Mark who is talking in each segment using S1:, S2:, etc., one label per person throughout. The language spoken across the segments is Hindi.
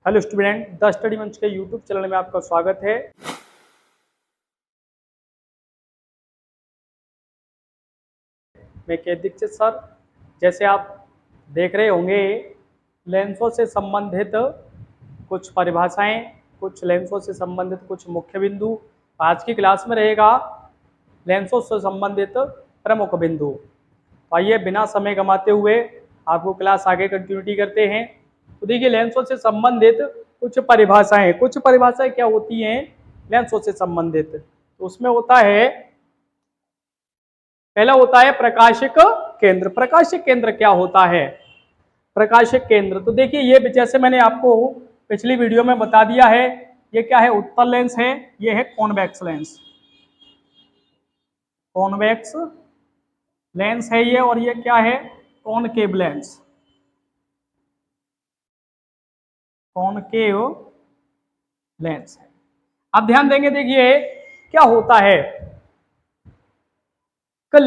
S1: हेलो स्टूडेंट, द स्टडी मंच के यूट्यूब चैनल में आपका स्वागत है। मैं के दीक्षित सर। जैसे आप देख रहे होंगे, लेंसों से संबंधित कुछ परिभाषाएं, कुछ लेंसों से संबंधित कुछ मुख्य बिंदु आज की क्लास में रहेगा। लेंसों से संबंधित प्रमुख बिंदु। तो आइए बिना समय गंवाते हुए आपको क्लास आगे कंटिन्यूटी करते हैं। तो देखिए, लेंसों से संबंधित कुछ परिभाषाएं क्या होती हैं लेंसों से संबंधित। तो उसमें होता है, पहला होता है प्रकाशिक केंद्र। प्रकाशिक केंद्र क्या होता है? प्रकाशिक केंद्र, तो देखिए ये जैसे मैंने आपको पिछली वीडियो में बता दिया है, ये क्या है? उत्तल लेंस है, ये है कॉन्वेक्स लेंस। कॉन्वेक्स लेंस है ये, और ये क्या है? Concave lens. कॉनकेव लेंस है। अब ध्यान देंगे, देखिए क्या होता है कि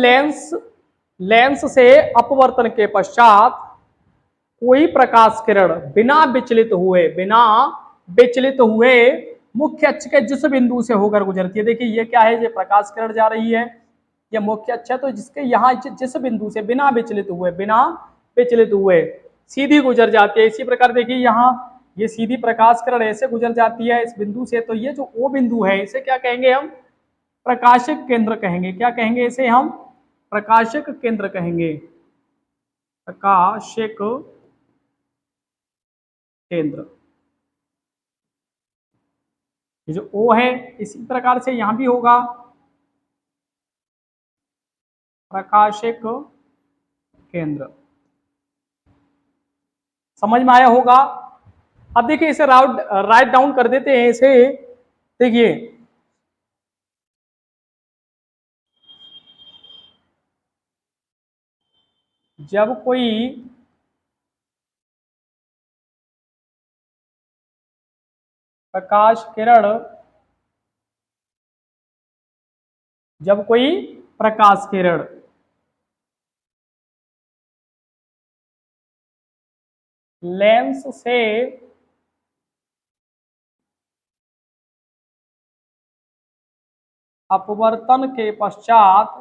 S1: लेंस से अपवर्तन के पश्चात कोई प्रकाश किरण बिना विचलित हुए मुख्य अक्ष के जिस बिंदु से होकर गुजरती है। देखिए ये क्या है? ये प्रकाश किरण जा रही है, ये मुख्य अक्ष है, तो जिसके यहाँ जिस बिंदु से बिना विचलित हुए सीधी गुजर जाती है। इसी प्रकार देखिए यहाँ ये सीधी प्रकाश किरण ऐसे गुजर जाती है इस बिंदु से, तो ये जो ओ बिंदु है इसे क्या कहेंगे हम? प्रकाशिक केंद्र कहेंगे। क्या कहेंगे इसे हम? प्रकाशिक केंद्र कहेंगे। प्रकाशिक केंद्र। ये जो ओ है, इसी प्रकार से यहां भी होगा प्रकाशिक केंद्र। समझ में आया होगा? अब देखिए इसे राइट डाउन कर देते हैं इसे। देखिए जब कोई प्रकाश किरण लेंस से अपवर्तन के पश्चात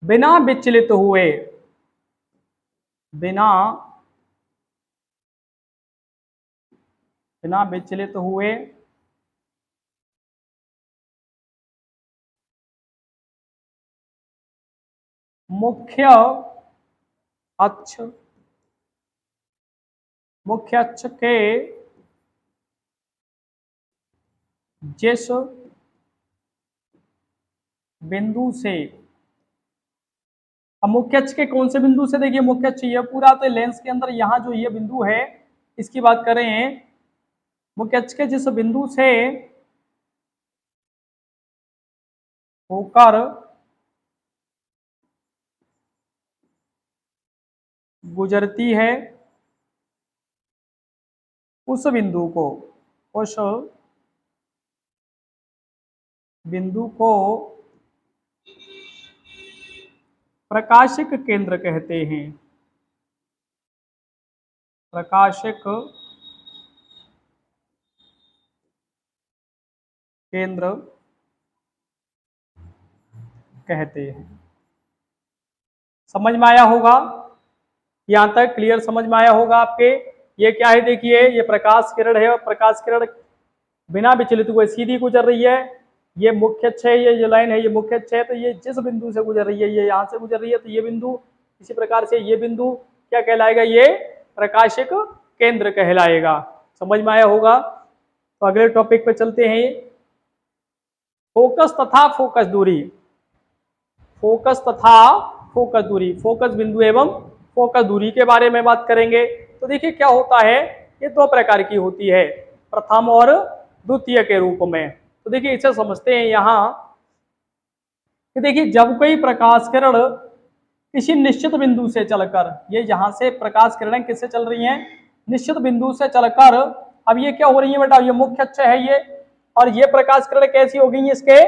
S1: बिना विचलित हुए मुख्य अक्ष के जिस बिंदु से, अब मुख्य अक्ष के कौन से बिंदु से? देखिए मुख्य अक्ष ये पूरा, तो लेंस के अंदर यहाँ जो ये बिंदु है इसकी बात करें, मुख्य अक्ष के जिस बिंदु से होकर गुजरती है उस बिंदु को प्रकाशिक केंद्र कहते हैं। प्रकाशिक केंद्र कहते हैं। समझ में आया होगा? यहां तक क्लियर समझ में आया होगा आपके? ये क्या है? देखिए ये प्रकाश किरण है, और प्रकाश किरण बिना विचलित हुए सीधी गुजर रही है। ये मुख्य अक्ष है, ये जो लाइन है ये मुख्य अक्ष है, तो ये जिस बिंदु से गुजर रही है, ये यहाँ से गुजर रही है, तो ये बिंदु, इसी प्रकार से ये बिंदु क्या कहलाएगा? ये प्रकाशिक केंद्र कहलाएगा। समझ में आया होगा? तो अगले टॉपिक पे चलते हैं। फोकस तथा फोकस दूरी। फोकस बिंदु एवं फोकस दूरी के बारे में बात करेंगे। तो देखिए क्या होता है, ये दो प्रकार की होती है, प्रथम और द्वितीय के रूप में। तो देखिए इसे समझते हैं यहाँ कि देखिए जब कोई प्रकाश किरण किसी निश्चित बिंदु से चलकर, ये यहाँ से प्रकाश किरणें किससे चल रही हैं? निश्चित बिंदु से चलकर, अब ये क्या हो रही है बेटा? ये मुख्य अक्ष है ये, और ये प्रकाश किरण कैसी हो गई? इसके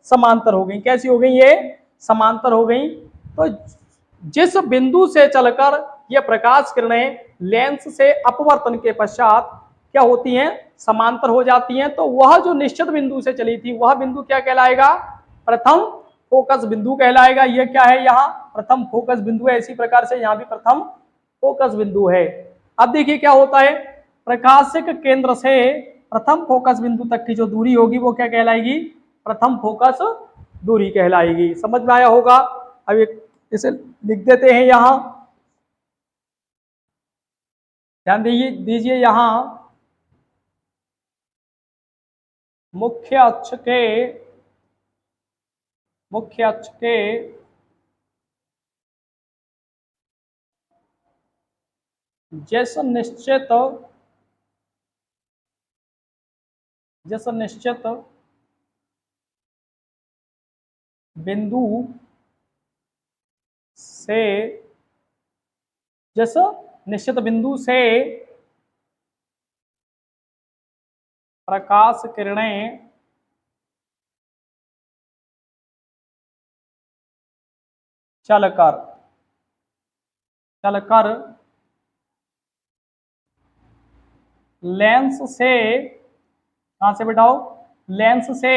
S1: समांतर हो गई। कैसी हो गई ये? समांतर हो गई। तो जिस बिंदु से चलकर ये प्रकाश किरणें लेंस से अपवर्तन के पश्चात क्या होती हैं? समांतर हो जाती हैं। तो वह जो निश्चित बिंदु से चली थी वह बिंदु क्या कहलाएगा? प्रथम फोकस बिंदु कहलाएगा। यह क्या है? यहाँ प्रथम फोकस बिंदु है। इसी प्रकार से यहाँ भी प्रथम फोकस बिंदु है। अब देखिए क्या होता है, प्रकाशिक केंद्र से प्रथम फोकस बिंदु तक की जो दूरी होगी वो क्या कहलाएगी? प्रथम फोकस दूरी कहलाएगी। समझ में आया होगा? अब इसे लिख देते हैं यहां। ध्यान दीजिए यहां मुख्य अक्ष के जिस निश्चित बिंदु से जिस निश्चित बिंदु से प्रकाश किरणें चलकर लेंस से, कहां से बेटाओ? लेंस से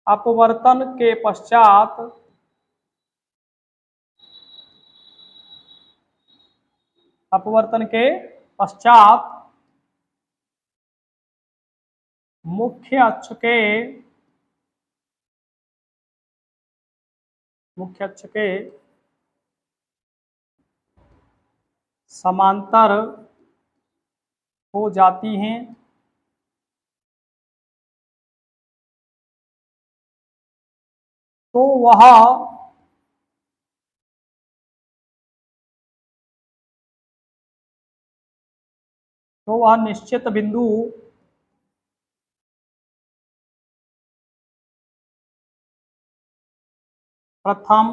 S1: अपवर्तन के पश्चात मुख्य अक्ष के समांतर हो जाती हैं। तो वह निश्चित बिंदु प्रथम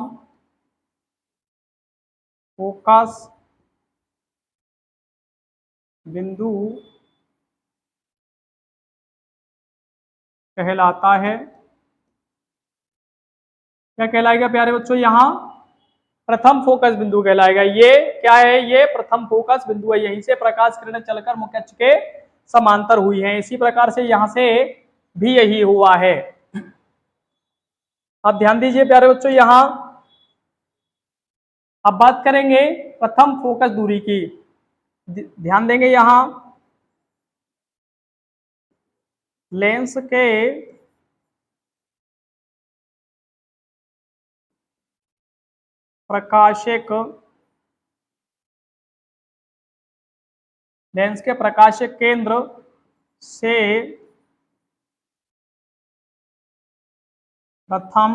S1: फोकस बिंदु कहलाता है। क्या कहलाएगा प्यारे बच्चों? यहाँ प्रथम फोकस बिंदु कहलाएगा। ये क्या है? ये प्रथम फोकस बिंदु है। यहीं से प्रकाश किरणें चलकर मुख्य अक्ष के समांतर हुई हैं। इसी प्रकार से यहां से भी यही हुआ है। अब ध्यान दीजिए प्यारे बच्चों, यहां अब बात करेंगे प्रथम फोकस दूरी की। ध्यान देंगे यहां लेंस के प्रकाशिक केंद्र से प्रथम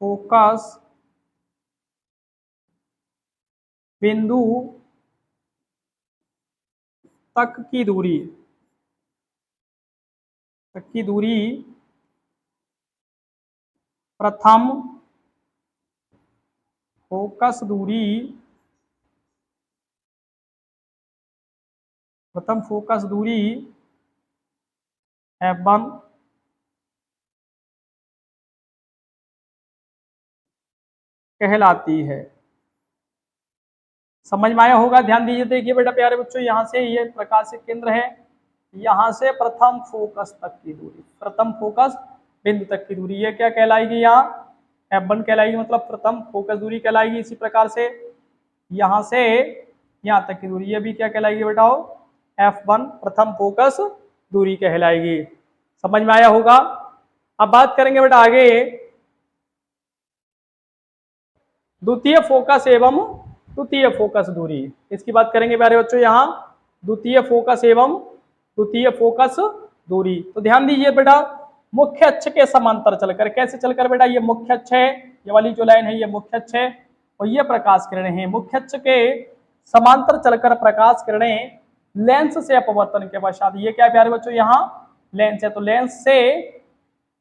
S1: फोकस बिंदु तक की दूरी प्रथम फोकस दूरी F1 कहलाती है। समझ में आया होगा? ध्यान दीजिए। देखिए बेटा प्यारे बच्चों, यहाँ से ये प्रकाशिक केंद्र है, यहाँ से प्रथम फोकस तक की दूरी, प्रथम फोकस बिंदु तक की दूरी, ये क्या कहलाएगी? यहाँ F1 कहलाएगी, मतलब प्रथम फोकस दूरी कहलाएगी। इसी प्रकार से यहाँ से यहाँ तक की दूरी, ये भी क्या कहलाएगी बेटाओ? F1 प्रथम फोकस दूरी कहलाएगी। समझ में आया होगा? अब बात करेंगे बेटा आगे द्वितीय फोकस एवं तृतीय फोकस दूरी। इसकी बात करेंगे प्यारे बच्चों यहाँ, द्वितीय फोकस एवं तृतीय फोकस दूरी। तो ध्यान दीजिए बेटा, मुख्य अक्ष के समांतर चलकर, कैसे चलकर बेटा? ये मुख्य अक्ष है, ये वाली जो लाइन है ये मुख्य अक्ष है, और ये प्रकाश किरणें हैं। मुख्य अक्ष के समांतर चलकर प्रकाश किरणें लेंस से अपवर्तन के पश्चात, ये क्या है प्यारे बच्चों? यहाँ लेंस है, तो लेंस से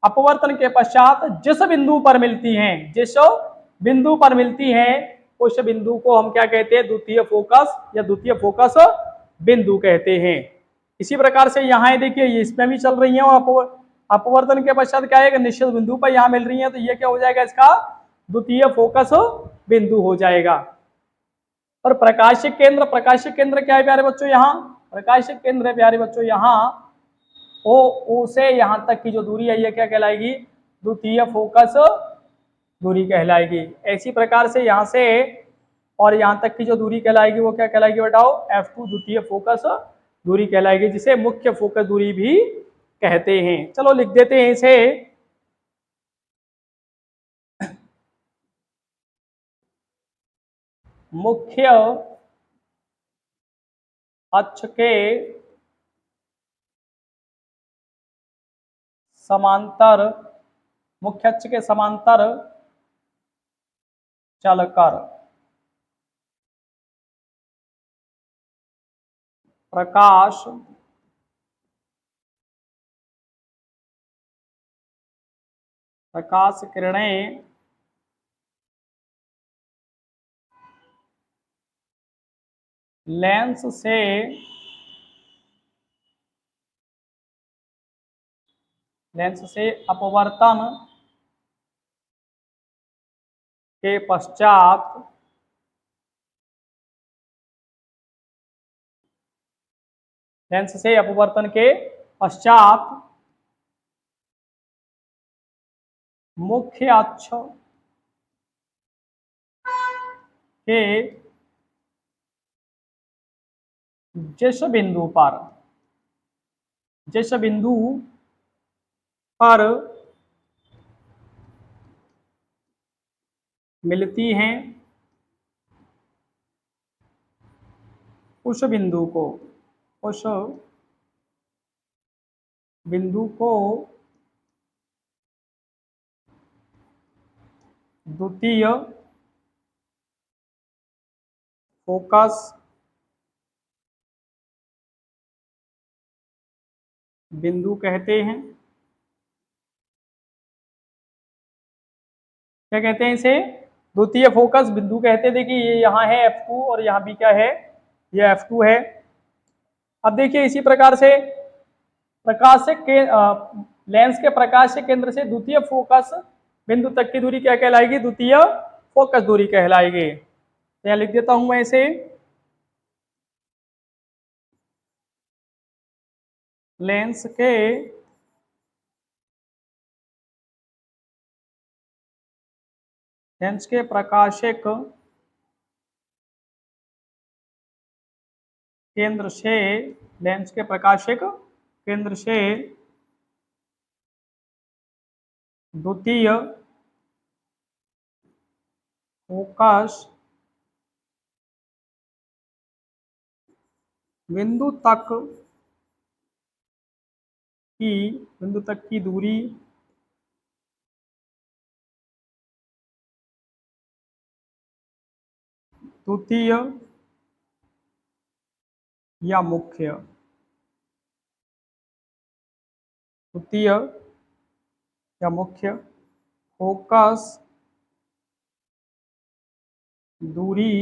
S1: अपवर्तन के पश्चात जिस बिंदु पर मिलती हैं, उस बिंदु को हम क्या कहते हैं? द्वितीय फोकस या द्वितीय फोकस बिंदु कहते हैं। इसी प्रकार से यहाँ देखिए ये इसमें भी चल रही है और अपवर्तन के पश्चात क्या है, एक निश्चित बिंदु पर यहाँ मिल रही है, तो ये क्या हो जाएगा, इसका द्वितीय फोकस बिंदु हो जाएगा। और प्रकाशिक केंद्र क्या है प्यारे बच्चों, यहाँ प्रकाशिक केंद्र है प्यारे बच्चों, यहाँ ओ से यहाँ तक की जो दूरी है ये क्या कहलाएगी, द्वितीय फोकस दूरी कहलाएगी। इसी प्रकार से यहाँ से और यहाँ तक की जो दूरी कहलाएगी वो क्या कहलाएगी बताओ, F2 द्वितीय फोकस दूरी कहलाएगी, जिसे मुख्य फोकस दूरी भी कहते हैं। चलो लिख देते हैं इसे। मुख्य अक्ष के समांतर, मुख्य अक्ष के समांतर चलकर प्रकाश किरणें लेंस से अपवर्तन के पश्चात मुख्य अक्ष के जिस बिंदु पर मिलती हैं उस बिंदु को द्वितीय फोकस बिंदु कहते हैं। क्या कहते हैं इसे, द्वितीय फोकस बिंदु कहते हैं। देखिए ये यहाँ है F2 और यहाँ भी क्या है, ये F2 है। अब देखिए इसी प्रकार से लेंस के प्रकाश के केंद्र से द्वितीय फोकस बिंदु तक की दूरी क्या कहलाएगी, द्वितीय फोकस दूरी कहलाएगी। तो यहाँ लिख देता हूं मैं इसे, लेंस के प्रकाशिक केंद्र से द्वितीय फोकस बिंदु तक की दूरी द्वितीय या मुख्य फोकस दूरी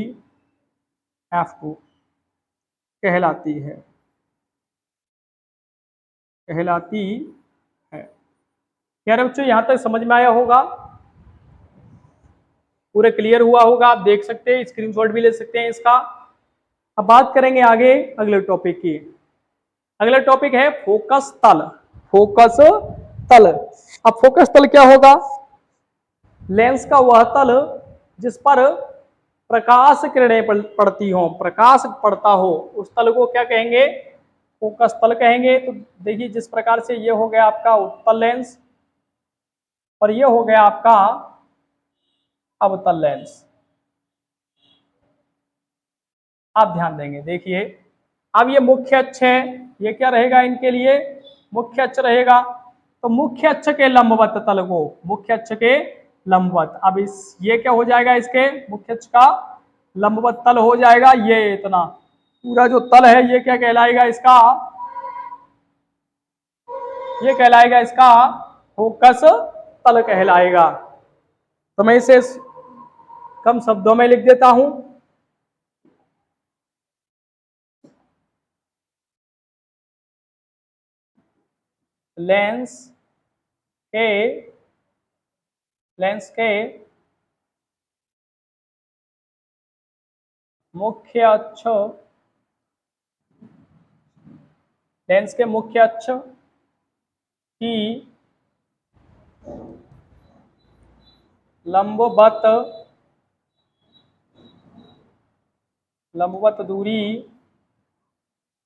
S1: F2 कहलाती है। यार बच्चों यहाँ तक समझ में आया होगा, पूरे क्लियर हुआ होगा, आप देख सकते हैं, स्क्रीनशॉट भी ले सकते हैं इसका। अब बात करेंगे आगे अगले टॉपिक की। अगला टॉपिक है फोकस तल। अब फोकस तल क्या होगा, लेंस का वह तल जिस पर प्रकाश किरणें पड़ती हो, प्रकाश पड़ता हो, उस तल को क्या कहेंगे, फोकस तल कहेंगे। तो देखिए जिस प्रकार से ये हो गया आपका उत्तल लेंस और ये हो गया आपका अवतल लेंस। आप ध्यान देंगे, देखिए अब ये मुख्य अक्ष है, ये क्या रहेगा इनके लिए, मुख्य अक्ष रहेगा। तो मुख्य अक्ष के लंबवत तल को, मुख्य अक्ष के लंबवत, अब ये क्या हो जाएगा, इसके मुख्य अक्ष का लंबवत तल हो जाएगा। ये इतना पूरा जो तल है ये क्या कहलाएगा, ये कहलाएगा इसका फोकस तल कहलाएगा। तो मैं इसे कम शब्दों में लिख देता हूं, लेंस के लेंस के मुख्य अक्ष लेंस के मुख्य अक्ष की लंबवत लंबवत दूरी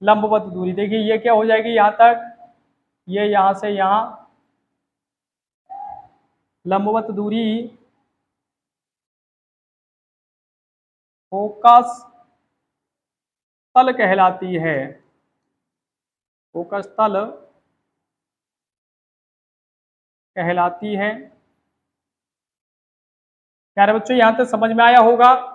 S1: लंबवत दूरी देखिए ये क्या हो जाएगी यहाँ तक, ये यहाँ से यहाँ लंबवत दूरी फोकस तल कहलाती है। फोकस तल कहलाती है। प्यारे बच्चों यहाँ तक समझ में आया होगा।